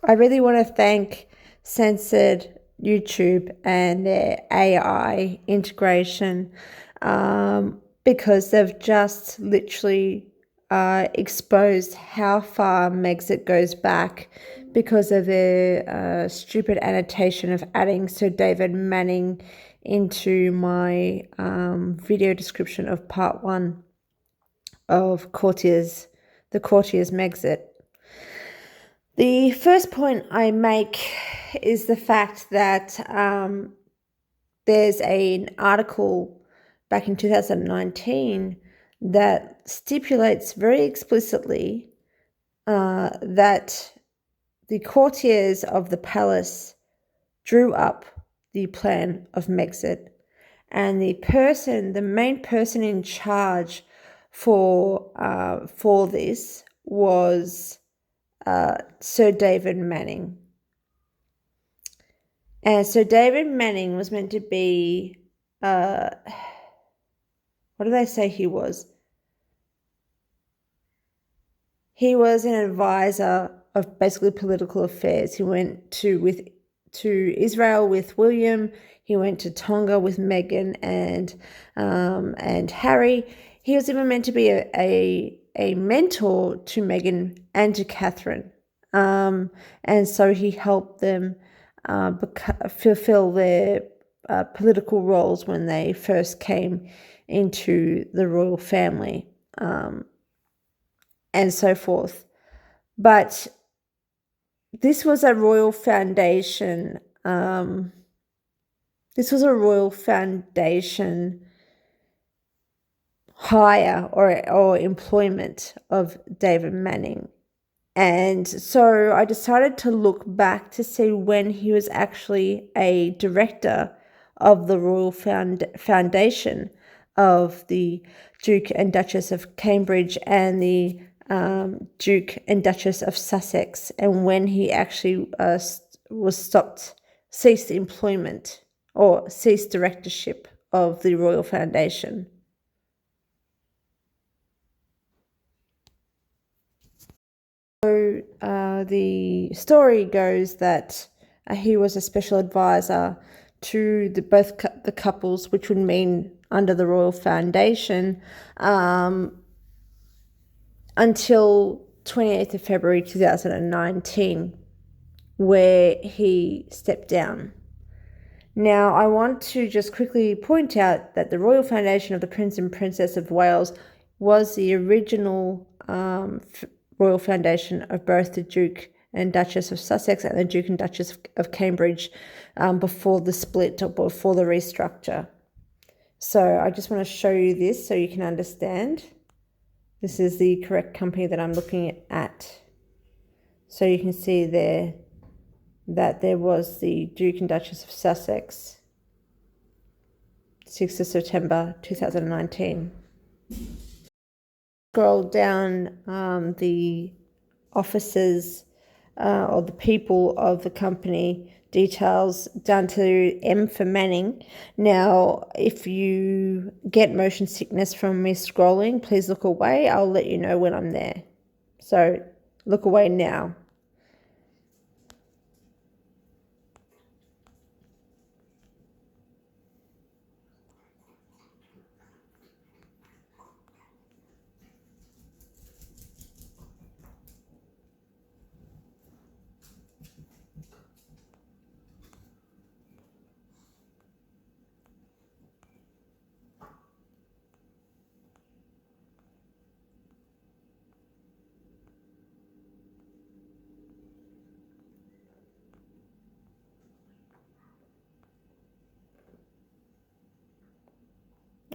I really want to thank Censored YouTube and their AI integration, because they've just literally exposed how far Megxit goes back because of their stupid annotation of adding Sir David Manning into my video description of part 1 of Courtiers, the Courtiers Megxit. The first point I make is the fact that there's an article back in 2019 that stipulates very explicitly that the courtiers of the palace drew up the plan of Megxit, and the main person in charge for this was Sir David Manning. And Sir David Manning was meant to be, what do they say he was? He was an advisor of basically political affairs. He went to Israel with William. He went to Tonga with Meghan and Harry. He was even meant to be a mentor to Meghan and to Catherine. And so he helped them fulfill their political roles when they first came into the royal family, and so forth. But this was a royal foundation. This was a royal foundation hire or employment of David Manning. And so I decided to look back to see when he was actually a director of the Royal Foundation of the Duke and Duchess of Cambridge and the Duke and Duchess of Sussex, and when he actually ceased employment or ceased directorship of the Royal Foundation. So the story goes that he was a special advisor to both the couples, which would mean under the Royal Foundation, until 28th of February 2019, where he stepped down. Now, I want to just quickly point out that the Royal Foundation of the Prince and Princess of Wales was the original Royal Foundation of both the Duke and Duchess of Sussex and the Duke and Duchess of Cambridge before the split or before the restructure. So I just want to show you this so you can understand. This is the correct company that I'm looking at. So you can see there that there was the Duke and Duchess of Sussex, 6th of September 2019. Scroll down the officers or the people of the company details down to M for Manning. Now, if you get motion sickness from me scrolling, please look away. I'll let you know when I'm there. So look away now.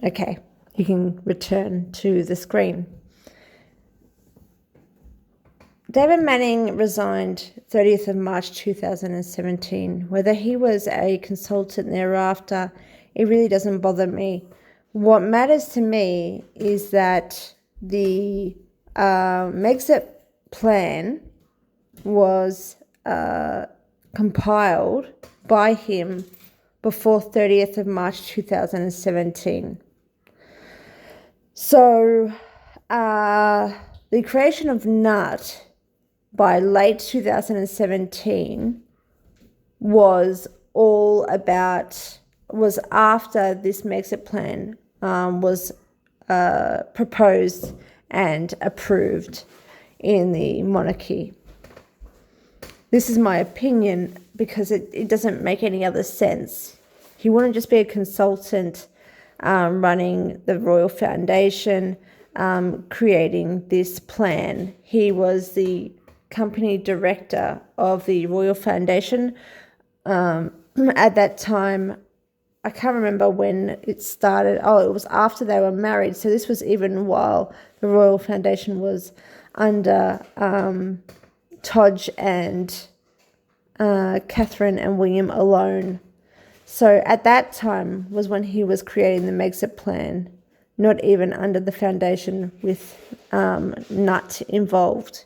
Okay, you can return to the screen. David Manning resigned 30th of March 2017. Whether he was a consultant thereafter, it really doesn't bother me. What matters to me is that the Megxit plan was compiled by him before 30th of March 2017. So the creation of NUT by late 2017 was all about, was after this Megxit plan was proposed and approved in the monarchy. This is my opinion because it doesn't make any other sense. He wouldn't just be a consultant running the Royal Foundation, creating this plan. He was the company director of the Royal Foundation. At that time, I can't remember when it started. Oh, it was after they were married. So this was even while the Royal Foundation was under Todge and Catherine and William alone. So at that time was when he was creating the Megxit plan, not even under the foundation with Nut involved.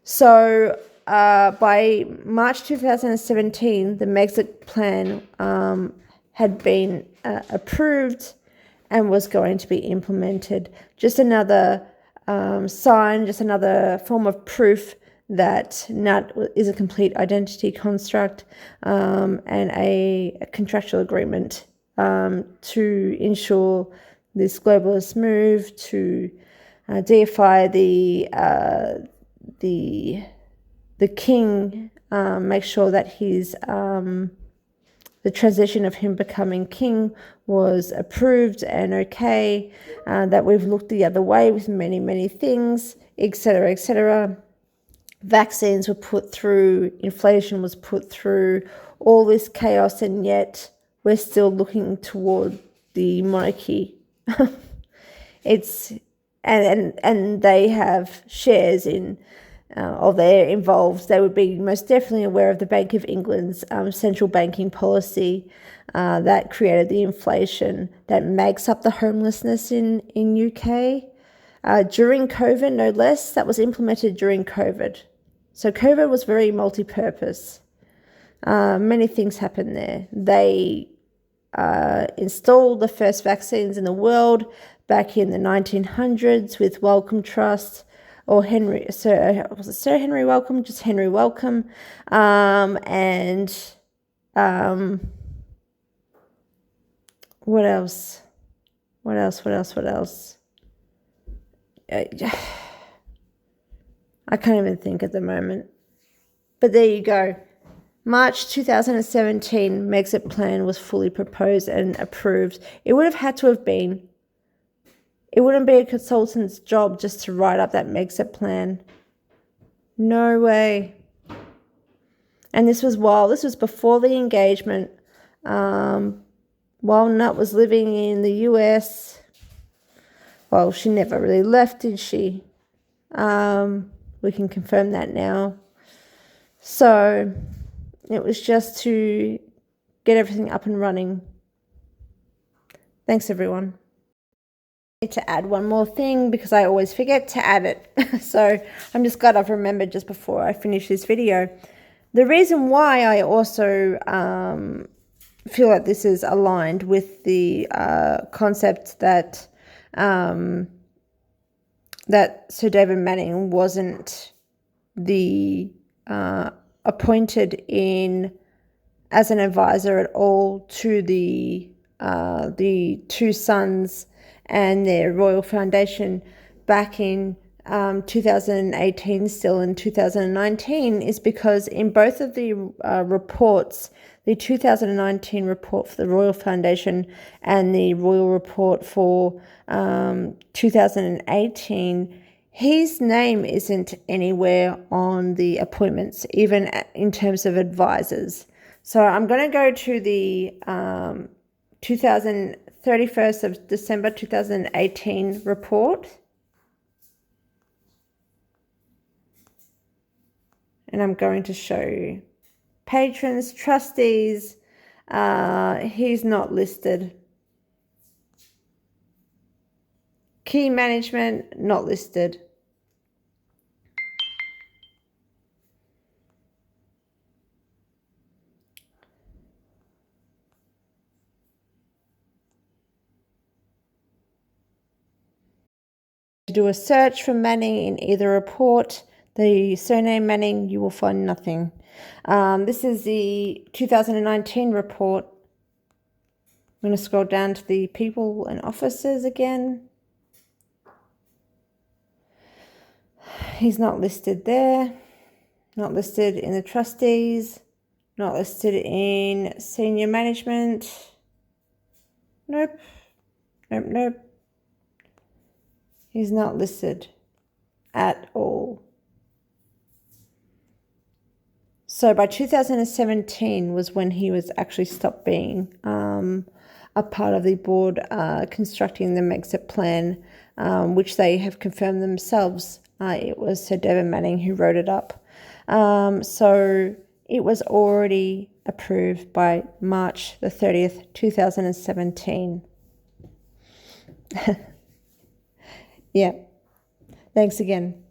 So by March 2017, the Megxit plan had been approved and was going to be implemented. Just another sign, just another form of proof that Nut is a complete identity construct and a contractual agreement to ensure this globalist move to deify the king, make sure that his the transition of him becoming king was approved and okay, that we've looked the other way with many, many things, etc., etc. Vaccines were put through, inflation was put through, all this chaos, and yet we're still looking toward the monarchy. It's and they have shares in, or they're involved. They would be most definitely aware of the Bank of England's central banking policy that created the inflation that makes up the homelessness in UK during COVID, no less. That was implemented during COVID. So COVID was very multi-purpose. Many things happened there. They installed the first vaccines in the world back in the 1900s with Wellcome Trust, or Sir Henry Wellcome, just Henry Wellcome, and what else? I can't even think at the moment. But there you go. March 2017, Megxit plan was fully proposed and approved. It would have had to have been. It wouldn't be a consultant's job just to write up that Megxit plan. No way. And this was before the engagement, while Nut was living in the US. Well, she never really left, did she? We can confirm that now. So it was just to get everything up and running. Thanks, everyone. I need to add one more thing because I always forget to add it. So I'm just glad I've remembered just before I finish this video. The reason why I also feel like this is aligned with the concept that that Sir David Manning wasn't the appointed in as an advisor at all to the two sons and their Royal Foundation back in 2018, still in 2019, is because in both of the reports, the 2019 report for the Royal Foundation and the Royal Report for 2018, his name isn't anywhere on the appointments, even in terms of advisors. So I'm going to go to the 31st of December 2018 report. And I'm going to show you patrons, trustees. He's not listed. Key management, not listed. To do a search for Manning in either report, The surname Manning, you will find nothing. This is the 2019 report. I'm going to scroll down to the people and officers again. He's not listed there. Not listed in the trustees. Not listed in senior management. Nope. Nope, nope. He's not listed at all. So by 2017 was when he was actually stopped being a part of the board constructing the Megxit plan, which they have confirmed themselves. It was Sir Devon Manning who wrote it up. So it was already approved by March the 30th, 2017. Yeah. Thanks again.